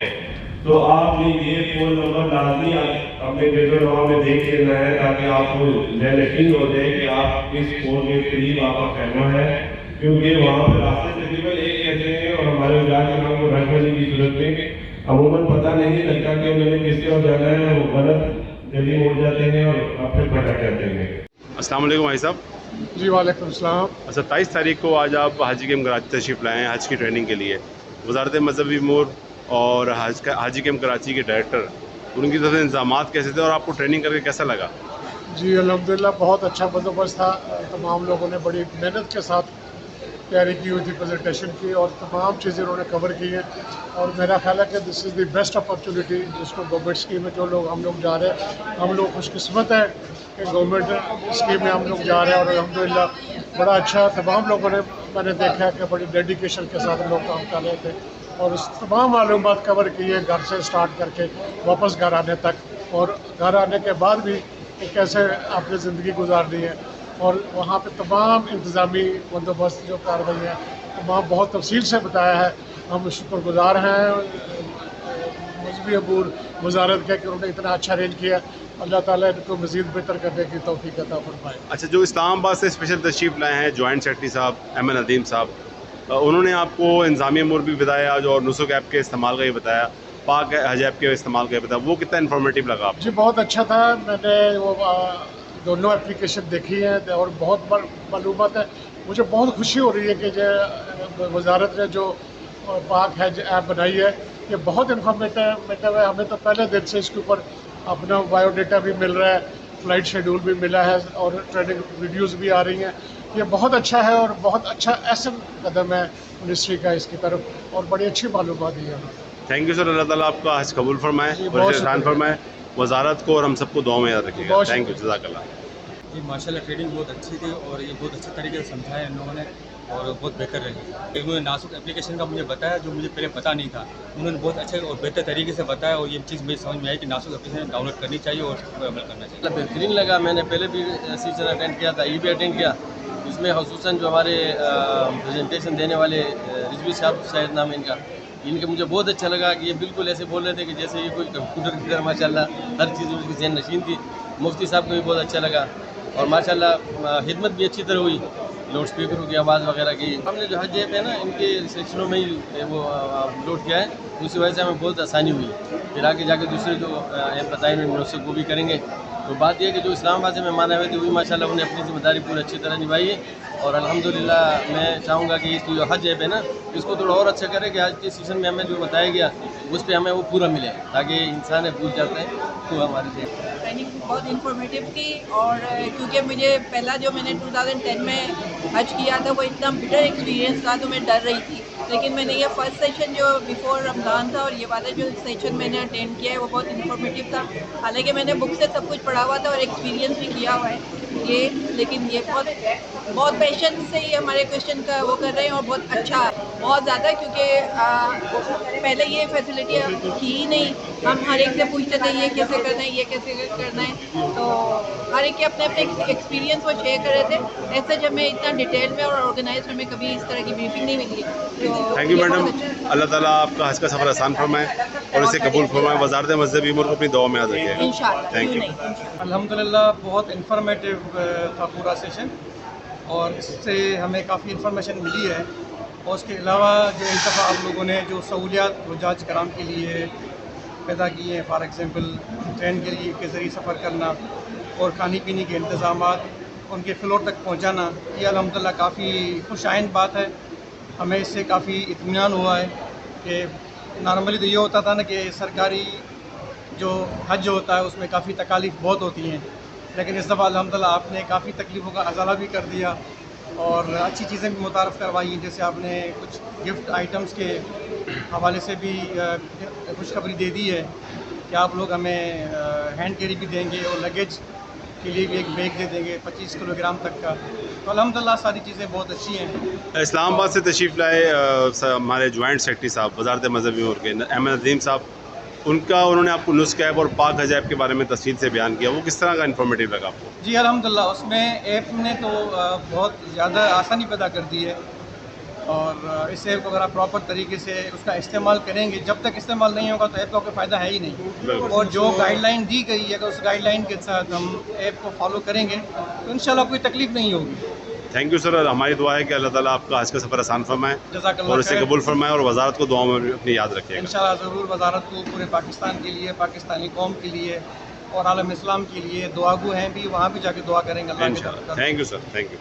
تو آپ نے یہ فون نمبر لازمی اپنے ڈیٹا نما میں دیکھ لینا ہے تاکہ آپ کو یقین ہو جائے کہ آپ کس فون کے قریب آپ کا کہنا ہے، کیونکہ وہاں پہ راستے تقریباً ایک کہتے ہیں اور ہمارے علاقے میں کو رکھنے کی صورت میں عموماً پتہ نہیں لگتا کہ انہوں نے کس طرح جانا ہے، وہ غلط جلدی موڑ جاتے ہیں اور پھر بھٹک جاتے ہیں۔ السلام علیکم بھائی صاحب۔ جی وعلیکم السلام۔ 27 تاریخ کو آج آپ حاجی کیمپ کراچی تشریف لائے ہیں حج کی ٹریننگ کے لیے۔ وزارت مذہبی امور اور حاجی کیمپ کراچی کے ڈائریکٹر، ان کی طرف سے انتظامات کیسے تھے اور آپ کو ٹریننگ کر کے کیسا لگا؟ جی الحمدللہ بہت اچھا بندوبست تھا، تمام لوگوں نے بڑی محنت کے ساتھ تیاری کی ہوئی تھی پریزنٹیشن کی، اور تمام چیزیں انہوں نے کور کی ہیں، اور میرا خیال ہے کہ دس از دی بیسٹ اپرچونیٹی جس کو گورنمنٹ اسکیم میں جو لوگ ہم لوگ جا رہے ہیں، ہم لوگ خوش قسمت ہیں کہ گورنمنٹ اسکیم میں ہم لوگ جا رہے ہیں، اور الحمدللہ بڑا اچھا تمام لوگوں نے، میں نے دیکھا ہے کہ بڑی ڈیڈیکیشن کے ساتھ لوگ کام کر رہے تھے، اور اس تمام معلومات کور کی ہے گھر سے سٹارٹ کر کے واپس گھر آنے تک، اور گھر آنے کے بعد بھی کہ کیسے آپ نے زندگی گزارنی ہے، اور وہاں پہ تمام انتظامی بندوبست جو کارروائی ہے تمام بہت تفصیل سے بتایا ہے۔ ہم شکر گزار ہیں مذہبی امور وزارت کے کہ انہوں نے اتنا اچھا ارینج کیا۔ اللہ تعالیٰ ان کو مزید بہتر کرنے کی توفیق عطا فرمائے۔ اچھا، جو اسلام آباد سے اسپیشل تشریف لائے ہیں جوائنٹ سیکرٹری صاحب احمد ندیم صاحب، انہوں نے آپ کو انتظامی امور بھی بتایا اور نسخ ایپ کے استعمال کا بھی بتایا، پاک حج ایپ کے استعمال کا بھی بتایا، وہ کتنا انفارمیٹیو لگا آپ کو؟ جی بہت اچھا تھا، میں نے وہ دونوں اپلیکیشن دیکھی ہیں اور بہت معلومات ہے۔ مجھے بہت خوشی ہو رہی ہے کہ جو وزارت نے جو پاک حج ایپ بنائی ہے یہ بہت انفارمیٹیو ہے۔ ہمیں تو پہلے دن سے اس کے اوپر اپنا بایو ڈیٹا بھی مل رہا ہے، فلائٹ شیڈول بھی ملا ہے، اور ٹریننگ ویڈیوز بھی آ رہی ہیں۔ یہ بہت اچھا ہے اور بہت اچھا اہم قدم ہے منسٹری کا اس کی طرف، اور بڑی اچھی معلومات دی ہے۔ تھینک یو سر، اللہ تعالیٰ آپ کا حج قبول فرمائے جی اور بہت احسان شکریہ۔ فرمائے، وزارت کو اور ہم سب کو دعاؤں میں یاد رکھیے گا۔ بہت تھینک یو، شکریہ۔ جزاک اللہ۔ جی ماشاء اللہ ٹریننگ بہت اچھی تھی اور یہ بہت اچھے طریقے سے سمجھایا ان لوگوں نے اور بہت بہتر رہی۔ انہوں نے ناسک اپلیکیشن کا مجھے بتایا جو مجھے پہلے پتہ نہیں تھا، انہوں نے بہت اچھے اور بہتر طریقے سے بتایا، اور یہ چیز مجھے سمجھ میں آئی کہ ناسک اپلیکیشن ڈاؤن لوڈ کرنی چاہیے اور اس پر عمل کرنا چاہیے۔ بہترین لگا، میں نے پہلے بھی سیشن اٹینڈ کیا تھا، یہ بھی اٹینڈ کیا، اس میں خصوصاً جو ہمارے پریزنٹیشن دینے والے رضوی صاحب شاید نام ان کا، ان کے مجھے بہت اچھا لگا کہ یہ بالکل ایسے بول رہے تھے کہ جیسے یہ کوئی کمپیوٹر کی طرح، ماشاء اللہ ہر چیز ان کی ذہن نشین تھی۔ مفتی صاحب کو بھی بہت اچھا لگا، اور ماشاء اللہ خدمت بھی اچھی طرح ہوئی، لاؤڈ اسپیکروں کی آواز وغیرہ کی۔ ہم نے جو حج ایپ ہے نا ان کے سیکشنوں میں ہی وہ لوڈ کیا ہے، اس کی وجہ سے ہمیں بہت آسانی ہوئی، پھر آگے جا کے دوسرے جو ایپ بتائے انہوں نے وہ بھی کریں گے۔ تو بات یہ ہے کہ جو اسلام آباد سے مہمان آئے ہوئے تھے وہی ماشاء اللہ انہیں اپنی ذمہ داری پوری اچھی طرح نبھائی ہے، اور الحمدللہ میں چاہوں گا کہ اس جو حج ایپ ہے نا اس کو تھوڑا اور اچھا کرے کہ آج کے سیشن میں ہمیں جو بتایا گیا اس پہ ہمیں وہ پورا ملے، تاکہ انسان بھول جاتا ہے تو ہمارے لیے ٹریننگ بہت انفارمیٹیو تھی، اور کیونکہ مجھے پہلا جو میں نے 2010 میں حج کیا تھا وہ اتنا بٹر ایکسپیرینس تھا تو میں ڈر رہی تھی، لیکن میں نے یہ فرسٹ سیشن جو بیفور رمضان تھا اور یہ والا جو سیشن میں نے اٹینڈ کیا ہے وہ بہت انفارمیٹیو تھا۔ حالانکہ میں نے بک سے سب کچھ پڑھا ہوا تھا اور ایکسپیرینس بھی کیا ہوا ہے یہ، لیکن یہ بہت پیشنس سے یہ ہمارے کویشچن کا وہ کر رہے ہیں، اور بہت اچھا بہت زیادہ، کیونکہ پہلے یہ فیسلٹی تھی ہی نہیں، ہم ہر ایک سے پوچھتے تھے یہ کیسے کرنا ہے، یہ کیسے کرنا ہے، تو ہر ایک کے اپنے اپنے ایکسپیرینس وہ شیئر کر رہے تھے۔ ایسے جب میں اتنا ڈیٹیل میں اور آرگنائز میں کبھی اس طرح کی بریفنگ نہیں ملی، تو تھینک یو یہ میڈم، بہت اچھا، اللہ تعالیٰ آپ کا حج کا سفر آسان فرمائے اور اسے قبول فرمائے، وزارت مذہبی امور کو اپنی دعاؤں میں یاد رکھیے گا۔ انشاءاللہ، تھینک کیوں یو۔ نہیں، انشاءاللہ۔ الحمدللہ بہت انفارمیٹیو تھا پورا سیشن، اور اس سے ہمیں کافی انفارمیشن ملی ہے، اور اس کے علاوہ جو اس دفعہ آپ لوگوں نے جو سہولیات حجاج کرام کے لیے پیدا کی ہیں، فار ایگزامپل ٹرین کے ذریعے سفر کرنا اور کھانے پینے کے انتظامات ان کے فلور تک پہنچانا، یہ الحمدللہ کافی خوش آئند بات ہے۔ ہمیں اس سے کافی اطمینان ہوا ہے کہ نارملی تو یہ ہوتا تھا نا کہ سرکاری جو حج ہوتا ہے اس میں کافی تکالیف بہت ہوتی ہیں، لیکن اس دفعہ الحمدللہ آپ نے کافی تکلیفوں کا ازالہ بھی کر دیا اور اچھی چیزیں بھی متعارف کروائی، جیسے آپ نے کچھ گفٹ آئٹمس کے حوالے سے بھی خوشخبری دے دی ہے کہ آپ لوگ ہمیں ہینڈ کیری بھی دیں گے، اور لگیج کے لیے بھی ایک بیگ دے دیں گے 25 کلو گرام تک کا، تو الحمدللہ ساری چیزیں بہت اچھی ہیں۔ اسلام آباد سے تشریف لائے ہمارے جوائنٹ سیکرٹری صاحب وزارت مذہبی امور کے احمد ندیم صاحب، انہوں نے آپ کو نسخ ایپ اور پاک حج ایپ کے بارے میں تفصیل سے بیان کیا، وہ کس طرح کا انفارمیٹیو لگا آپ کو؟ جی الحمدللہ اس میں ایپ نے تو بہت زیادہ آسانی پیدا کر دی ہے، اور اس ایپ کو اگر آپ پراپر طریقے سے اس کا استعمال کریں گے، جب تک استعمال نہیں ہوگا تو ایپ کا کوئی فائدہ ہے ہی نہیں. اور جو گائیڈ لائن دی گئی ہے اگر اس گائیڈ لائن کے ساتھ ہم ایپ کو فالو کریں گے تو انشاءاللہ کوئی تکلیف نہیں ہوگی. Thank you sir. ہماری دعا ہے کہ اللہ تعالیٰ آپ کا حج کا سفر آسان فرمائے جزاک اللہ اور اسے خیر. قبول فرمائے، اور وزارت کو دعاؤں میں بھی اپنی یاد رکھیے گا. انشاءاللہ ضرور وزارت کو پورے پاکستان کے لیے، پاکستانی قوم کے لیے اور عالم اسلام کے لیے دعا گو ہیں بھی، وہاں بھی جا کے دعا کریں گے اللہ کی انشاءاللہ. طرف. Thank you sir. Thank you.